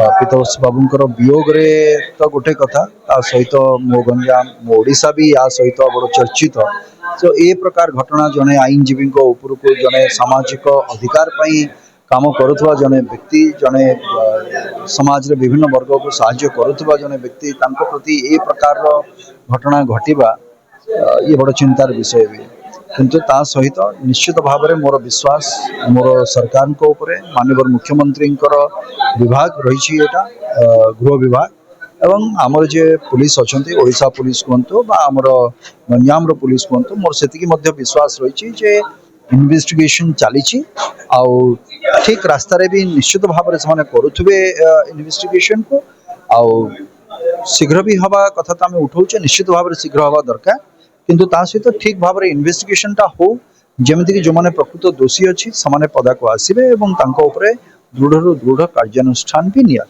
पीतवर्ष बाबूंकर वियोग तो गोटे कथा सहित मो गंजाम मो ओडिशा भी या सहित बड़ चर्चित। तो ये प्रकार घटना जड़े आईनजीवी उपरक जड़े सामाजिक अधिकार काम करुवा जड़े व्यक्ति जड़े समाज रे विभिन्न वर्ग को साहाय्य करुवा जड़े व्यक्ति प्रति ए प्रकार घटना घटवा ये बड़ चिंतार विषय भी। किंतु ता सहित निश्चित भाव में मोर विश्वास मोर सरकार को ऊपर माननीय मुख्यमंत्री विभाग रही गृह विभाग एवं आमर जे पुलिस अच्छा ओडिशा पुलिस कहतु आमर गंजाम पुलिस कहतु मोर से विश्वास रही जे इन्वेस्टिगेशन चली ठीक रास्ता भी निश्चित भाव में करुवे इन्वेस्टिगेशन को आउ शीघ्र भी हवा कथा तो आम उठाऊे निश्चित भाव में शीघ्र हवा दरकार। किंतु ता सहित ठीक भाव में इन्वेस्टिगेशन टा हो जमीक जो मैंने प्रकृत दोषी अच्छी से पदा को आसवे और दृढ़ कार्यानुष्ठान भी निया।